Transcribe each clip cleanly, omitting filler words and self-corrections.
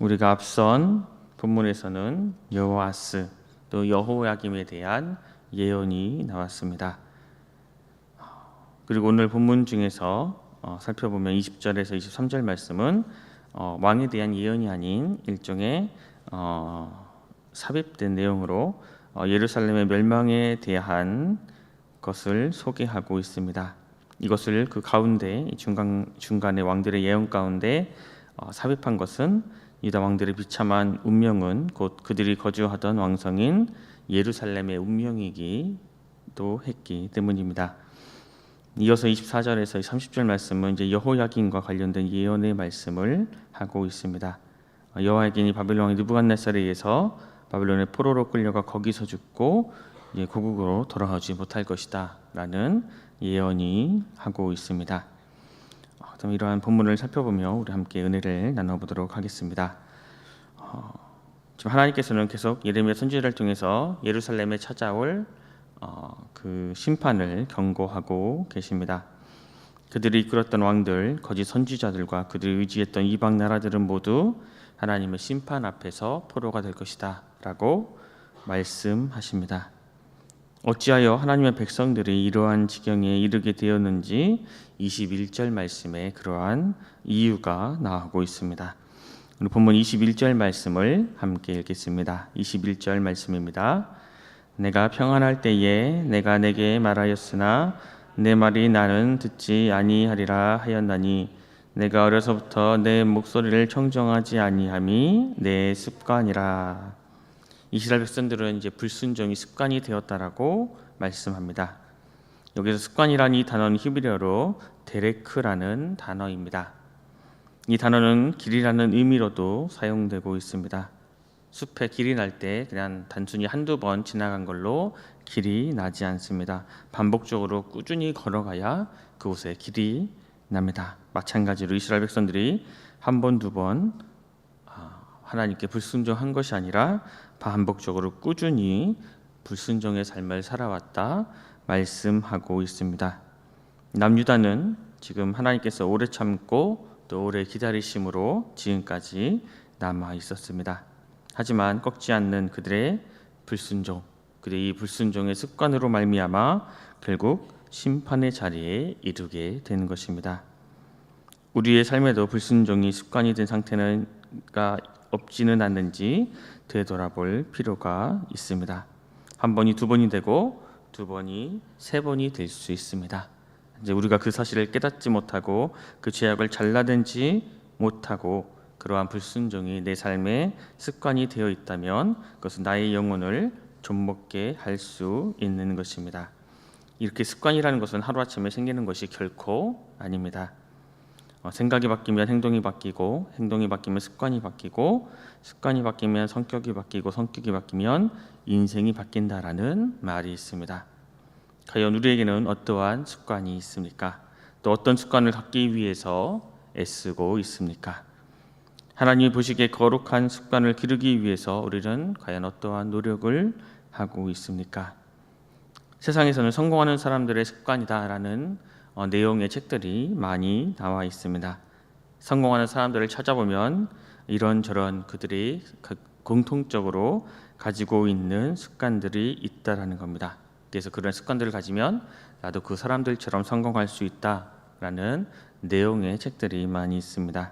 우리가 앞선 본문에서는 여호아스 또 여호야김에 대한 예언이 나왔습니다. 그리고 오늘 본문 중에서 살펴보면 20절에서 23절 말씀은 왕에 대한 예언이 아닌 일종의 삽입된 내용으로 예루살렘의 멸망에 대한 것을 소개하고 있습니다. 이것을 그 가운데 중간에 왕들의 예언 가운데 삽입한 것은 유다 왕들의 비참한 운명은 곧 그들이 거주하던 왕성인 예루살렘의 운명이기도 했기 때문입니다. 이어서 24절에서 30절 말씀은 이제 여호야긴과 관련된 예언의 말씀을 하고 있습니다. 여호야긴이 바벨론 왕 느부갓네살에 의해서 바벨론의 포로로 끌려가 거기서 죽고 고국으로 돌아가지 못할 것이다 라는 예언이 하고 있습니다. 그럼 이러한 본문을 살펴보며 우리 함께 은혜를 나눠보도록 하겠습니다. 지금 하나님께서는 계속 예레미야 선지자를 통해서 예루살렘에 찾아올 그 심판을 경고하고 계십니다. 그들이 이끌었던 왕들, 거짓 선지자들과 그들이 의지했던 이방 나라들은 모두 하나님의 심판 앞에서 포로가 될 것이다 라고 말씀하십니다. 어찌하여 하나님의 백성들이 이러한 지경에 이르게 되었는지 21절 말씀에 그러한 이유가 나오고 있습니다. 오늘 본문 21절 말씀을 함께 읽겠습니다. 21절 말씀입니다. 내가 평안할 때에 내가 내게 말하였으나 내 말이 나는 듣지 아니하리라 하였나니 내가 어려서부터 내 목소리를 청정하지 아니함이 내 습관이라. 이스라엘 백성들은 이제 불순종이 습관이 되었다라고 말씀합니다. 여기서 습관이라는 이 단어는 히브리어로 데레크라는 단어입니다. 이 단어는 길이라는 의미로도 사용되고 있습니다. 숲에 길이 날 때 그냥 단순히 한두 번 지나간 걸로 길이 나지 않습니다. 반복적으로 꾸준히 걸어가야 그곳에 길이 납니다. 마찬가지로 이스라엘 백성들이 한 번, 두 번 하나님께 불순종한 것이 아니라 반복적으로 꾸준히 불순종의 삶을 살아왔다 말씀하고 있습니다. 남유다는 지금 하나님께서 오래 참고 또 오래 기다리심으로 지금까지 남아 있었습니다. 하지만 꺾지 않는 그들의 불순종, 그들의 이 불순종의 습관으로 말미암아 결국 심판의 자리에 이르게 되는 것입니다. 우리의 삶에도 불순종이 습관이 된 상태가 없지는 않는지 되돌아볼 필요가 있습니다. 한 번이 두 번이 되고 두 번이 세 번이 될 수 있습니다. 이제 우리가 그 사실을 깨닫지 못하고 그 죄악을 잘라내지 못하고 그러한 불순종이 내 삶의 습관이 되어 있다면 그것은 나의 영혼을 좀먹게 할 수 있는 것입니다. 이렇게 습관이라는 것은 하루아침에 생기는 것이 결코 아닙니다. 생각이 바뀌면 행동이 바뀌고 행동이 바뀌면 습관이 바뀌고 습관이 바뀌면 성격이 바뀌고 성격이 바뀌면 인생이 바뀐다라는 말이 있습니다. 과연 우리에게는 어떠한 습관이 있습니까? 또 어떤 습관을 갖기 위해서 애쓰고 있습니까? 하나님이 보시기에 거룩한 습관을 기르기 위해서 우리는 과연 어떠한 노력을 하고 있습니까? 세상에서는 성공하는 사람들의 습관이다라는 내용의 책들이 많이 나와 있습니다. 성공하는 사람들을 찾아보면 이런저런 그들이 공통적으로 가지고 있는 습관들이 있다라는 겁니다. 그래서 그런 습관들을 가지면 나도 그 사람들처럼 성공할 수 있다라는 내용의 책들이 많이 있습니다.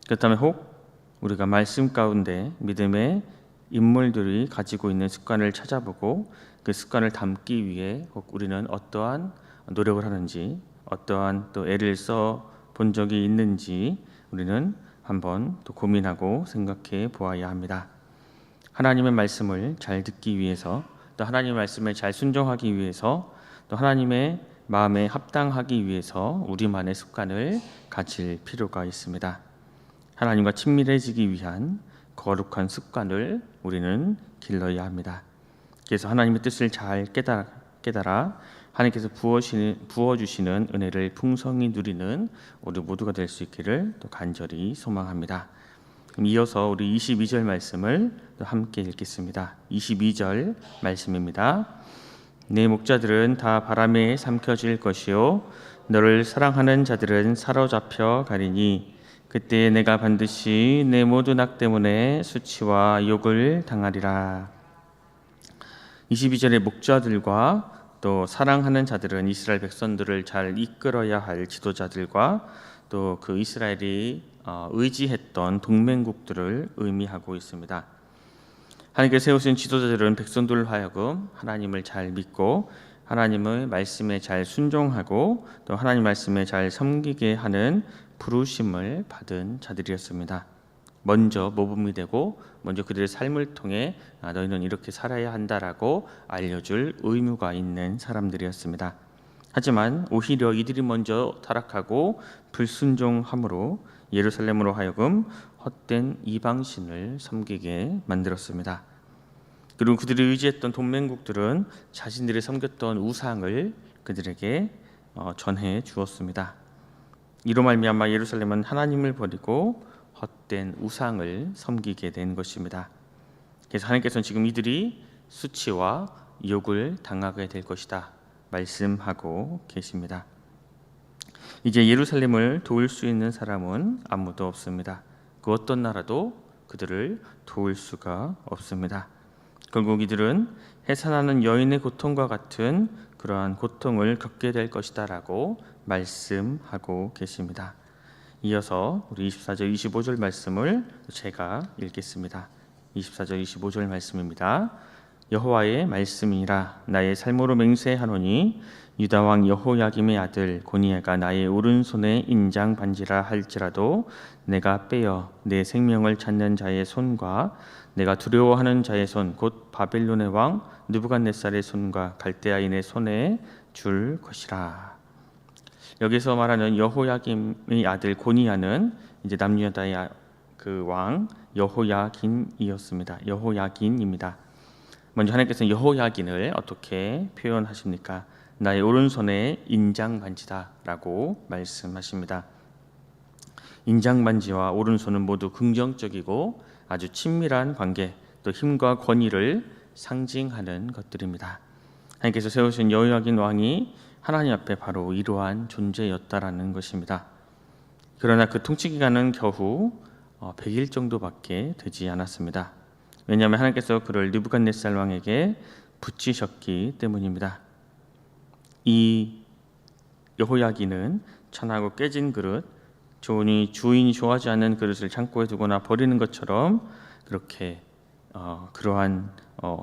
그렇다면 혹 우리가 말씀 가운데 믿음의 인물들이 가지고 있는 습관을 찾아보고 그 습관을 담기 위해 혹 우리는 어떠한 노력을 하는지 어떠한 또 애를 써 본 적이 있는지 우리는 한번 또 고민하고 생각해 보아야 합니다. 하나님의 말씀을 잘 듣기 위해서 또 하나님의 말씀에 잘 순종하기 위해서 또 하나님의 마음에 합당하기 위해서 우리만의 습관을 가질 필요가 있습니다. 하나님과 친밀해지기 위한 거룩한 습관을 우리는 길러야 합니다. 그래서 하나님의 뜻을 잘 깨달아 하나님께서 부어주시는 은혜를 풍성히 누리는 우리 모두가 될 수 있기를 또 간절히 소망합니다. 그럼 이어서 우리 22절 말씀을 또 함께 읽겠습니다. 22절 말씀입니다. 내 목자들은 다 바람에 삼켜질 것이요 너를 사랑하는 자들은 사로잡혀 가리니 그때 내가 반드시 내 모든 악 때문에 수치와 욕을 당하리라. 22절의 목자들과 또 사랑하는 자들은 이스라엘 백성들을 잘 이끌어야 할 지도자들과 또 그 이스라엘이 의지했던 동맹국들을 의미하고 있습니다. 하나님께서 세우신 지도자들은 백성들을 하여금 하나님을 잘 믿고 하나님의 말씀에 잘 순종하고 또 하나님 말씀에 잘 섬기게 하는 부르심을 받은 자들이었습니다. 먼저 모범이 되고 먼저 그들의 삶을 통해 너희는 이렇게 살아야 한다라고 알려줄 의무가 있는 사람들이었습니다. 하지만 오히려 이들이 먼저 타락하고 불순종함으로 예루살렘으로 하여금 헛된 이방신을 섬기게 만들었습니다. 그리고 그들이 의지했던 동맹국들은 자신들이 섬겼던 우상을 그들에게 전해 주었습니다. 이로 말미암아 예루살렘은 하나님을 버리고 헛된 우상을 섬기게 된 것입니다. 그래서 하나님께서는 지금 이들이 수치와 욕을 당하게 될 것이다 말씀하고 계십니다. 이제 예루살렘을 도울 수 있는 사람은 아무도 없습니다. 그 어떤 나라도 그들을 도울 수가 없습니다. 결국 이들은 해산하는 여인의 고통과 같은 그러한 고통을 겪게 될 것이다 라고 말씀하고 계십니다. 이어서 우리 24절 25절 말씀을 제가 읽겠습니다. 24절 25절 말씀입니다. 여호와의 말씀이라 나의 삶으로 맹세하노니 유다 왕 여호야김의 아들 고니야가 나의 오른손에 인장 반지라 할지라도 내가 빼어 내 생명을 찾는 자의 손과 내가 두려워하는 자의 손 곧 바벨론의 왕 느부갓네살의 손과 갈대아인의 손에 줄 것이라. 여기서 말하는 여호야김의 아들 고니야는 이제 남유다의 그 왕 여호야긴이었습니다. 여호야긴입니다. 먼저 하나님께서는 여호야긴을 어떻게 표현하십니까? 나의 오른손에 인장 반지다라고 말씀하십니다. 인장 반지와 오른손은 모두 긍정적이고 아주 친밀한 관계, 또 힘과 권위를 상징하는 것들입니다. 하나님께서 세우신 여호야긴 왕이 하나님 앞에 바로 이러한 존재였다라는 것입니다. 그러나 그 통치 기간은 겨우 100일 정도밖에 되지 않았습니다. 왜냐하면 하나님께서 그를 느부갓네살 왕에게 붙이셨기 때문입니다. 이 여호야긴은 천하고 깨진 그릇, 주인이 좋아하지 않는 그릇을 창고에 두거나 버리는 것처럼 그렇게 그러한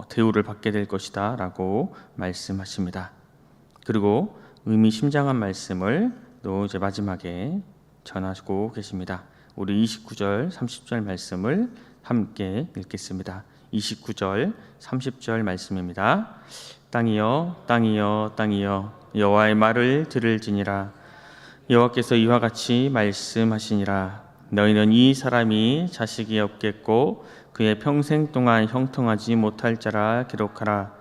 대우를 받게 될 것이다 라고 말씀하십니다. 그리고 의미심장한 말씀을 또 이제 마지막에 전하고 계십니다. 우리 29절 30절 말씀을 함께 읽겠습니다. 29절 30절 말씀입니다. 땅이여 땅이여 땅이여 여호와의 말을 들을지니라. 여호와께서 이와 같이 말씀하시니라. 너희는 이 사람이 자식이 없겠고 그의 평생 동안 형통하지 못할 자라 기록하라.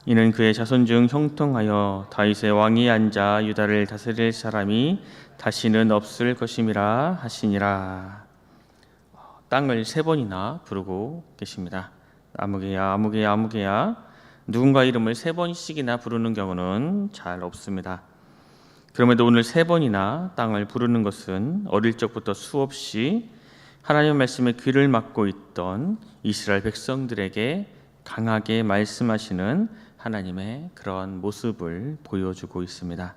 이는 그의 자손 중 형통하여 다윗의 왕이 앉아 유다를 다스릴 사람이 다시는 없을 것임이라 하시니라. 땅을 3번이나 부르고 계십니다. 아무개야 아무개야 아무개야. 누군가 이름을 3번씩이나 부르는 경우는 잘 없습니다. 그럼에도 오늘 3번이나 땅을 부르는 것은 어릴 적부터 수없이 하나님의 말씀에 귀를 막고 있던 이스라엘 백성들에게 강하게 말씀하시는 하나님의 그런 모습을 보여주고 있습니다.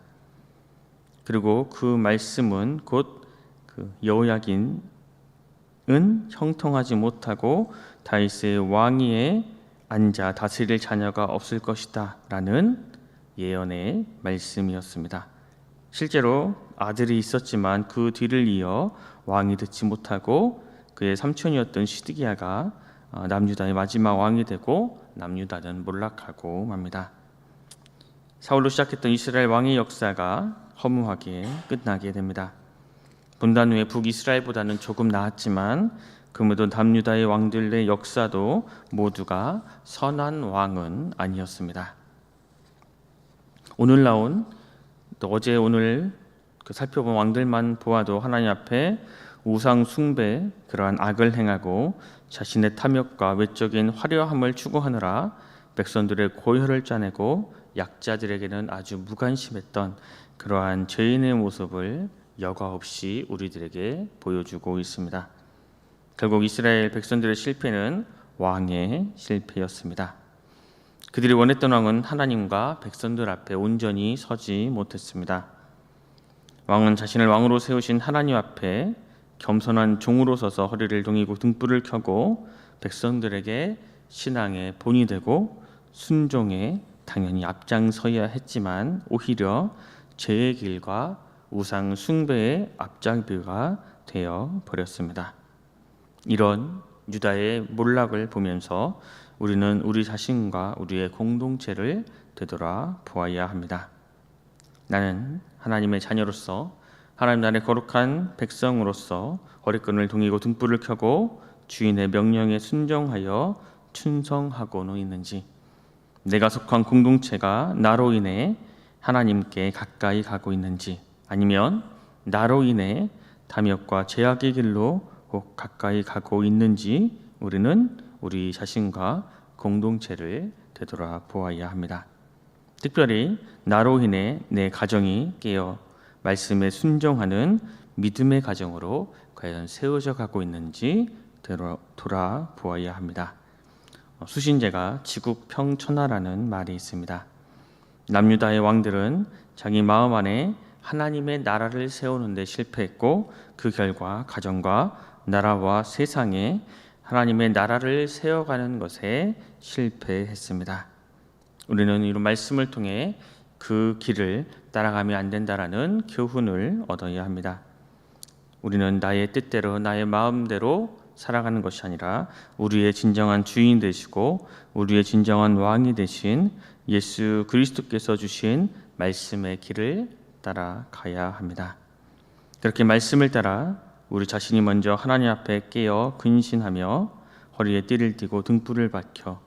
그리고 그 말씀은 곧 그 여호야긴은 형통하지 못하고 다윗의 왕위에 앉아 다스릴 자녀가 없을 것이다 라는 예언의 말씀이었습니다. 실제로 아들이 있었지만 그 뒤를 이어 왕이 듣지 못하고 그의 삼촌이었던 시드기야가 남유다의 마지막 왕이 되고 남유다는 몰락하고 맙니다. 사울로 시작했던 이스라엘 왕의 역사가 허무하게 끝나게 됩니다. 분단 후에 북이스라엘보다는 조금 나았지만 그무도 남유다의 왕들의 역사도 모두가 선한 왕은 아니었습니다. 오늘 나온 또 어제 오늘 살펴본 왕들만 보아도 하나님 앞에 우상 숭배 그러한 악을 행하고 자신의 탐욕과 외적인 화려함을 추구하느라 백성들의 고혈을 짜내고 약자들에게는 아주 무관심했던 그러한 죄인의 모습을 여과 없이 우리들에게 보여주고 있습니다. 결국 이스라엘 백성들의 실패는 왕의 실패였습니다. 그들이 원했던 왕은 하나님과 백성들 앞에 온전히 서지 못했습니다. 왕은 자신을 왕으로 세우신 하나님 앞에 겸손한 종으로 서서 허리를 동이고 등불을 켜고 백성들에게 신앙의 본이 되고 순종에 당연히 앞장서야 했지만 오히려 죄의 길과 우상 숭배의 앞장비가 되어 버렸습니다. 이런 유다의 몰락을 보면서 우리는 우리 자신과 우리의 공동체를 되돌아 보아야 합니다. 나는 하나님의 자녀로서 하나님 나라의 거룩한 백성으로서 허리끈을 동이고 등불을 켜고 주인의 명령에 순종하여 충성하고는 있는지, 내가 속한 공동체가 나로 인해 하나님께 가까이 가고 있는지, 아니면 나로 인해 탐욕과 죄악의 길로 혹 가까이 가고 있는지 우리는 우리 자신과 공동체를 되돌아 보아야 합니다. 특별히 나로 인해 내 가정이 깨어 말씀에 순종하는 믿음의 가정으로 과연 세워져 가고 있는지 돌아보아야 합니다. 수신제가 지국평천하라는 말이 있습니다. 남유다의 왕들은 자기 마음 안에 하나님의 나라를 세우는 데 실패했고 그 결과 가정과 나라와 세상에 하나님의 나라를 세워가는 것에 실패했습니다. 우리는 이런 말씀을 통해 그 길을 따라가면 안 된다라는 교훈을 얻어야 합니다. 우리는 나의 뜻대로 나의 마음대로 살아가는 것이 아니라 우리의 진정한 주인 되시고 우리의 진정한 왕이 되신 예수 그리스도께서 주신 말씀의 길을 따라가야 합니다. 그렇게 말씀을 따라 우리 자신이 먼저 하나님 앞에 깨어 근신하며 허리에 띠를 띠고 등불을 밝혀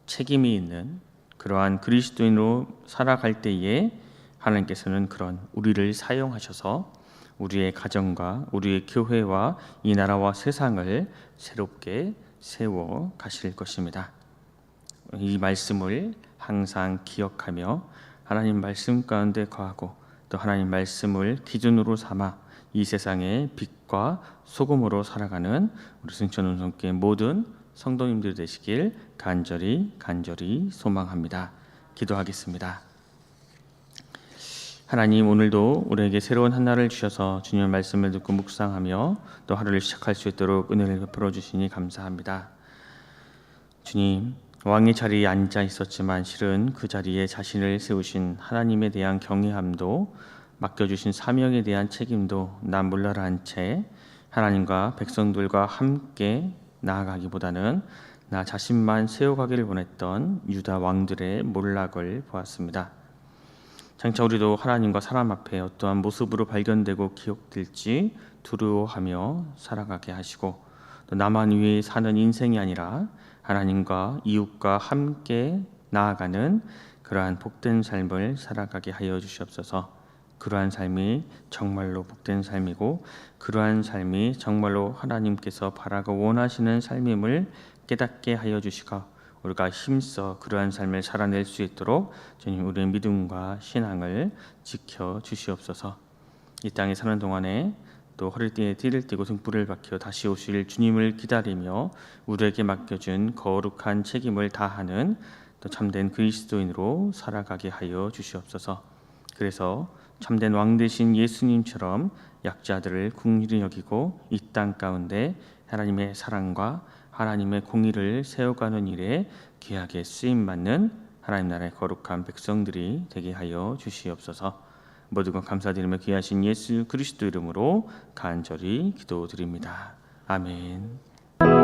책임이 있는 그러한 그리스도인으로 살아갈 때에 하나님께서는 그런 우리를 사용하셔서 우리의 가정과 우리의 교회와 이 나라와 세상을 새롭게 세워 가실 것입니다. 이 말씀을 항상 기억하며 하나님 말씀 가운데 거하고 또 하나님 말씀을 기준으로 삼아 이 세상의 빛과 소금으로 살아가는 우리 승천운송교회 모든 성도님들 되시길 간절히 소망합니다. 기도하겠습니다. 하나님, 오늘도 우리에게 새로운 한 날을 주셔서 주님의 말씀을 듣고 묵상하며 또 하루를 시작할 수 있도록 은혜를 베풀어 주시니 감사합니다. 주님, 왕의 자리에 앉아 있었지만 실은 그 자리에 자신을 세우신 하나님에 대한 경외함도 맡겨주신 사명에 대한 책임도 난 몰라라 한 채 하나님과 백성들과 함께 나아가기보다는 나 자신만 세워가기를 원했던 유다 왕들의 몰락을 보았습니다. 장차 우리도 하나님과 사람 앞에 어떠한 모습으로 발견되고 기억될지 두려워하며 살아가게 하시고 또 나만 위해 사는 인생이 아니라 하나님과 이웃과 함께 나아가는 그러한 복된 삶을 살아가게 하여 주시옵소서. 그러한 삶이 정말로 복된 삶이고 그러한 삶이 정말로 하나님께서 바라고 원하시는 삶임을 깨닫게 하여 주시고 우리가 힘써 그러한 삶을 살아낼 수 있도록 주님 우리의 믿음과 신앙을 지켜 주시옵소서. 이 땅에 사는 동안에 또 허리띠에 띠를 띠고 등불을 밝혀 다시 오실 주님을 기다리며 우리에게 맡겨준 거룩한 책임을 다하는 또 참된 그리스도인으로 살아가게 하여 주시옵소서. 그래서 참된 왕 되신 예수님처럼 약자들을 긍휼히 여기고 이 땅 가운데 하나님의 사랑과 하나님의 공의를 세워가는 일에 귀하게 쓰임받는 하나님 나라의 거룩한 백성들이 되게 하여 주시옵소서. 모두가 감사드리며 귀하신 예수 그리스도 이름으로 간절히 기도드립니다. 아멘.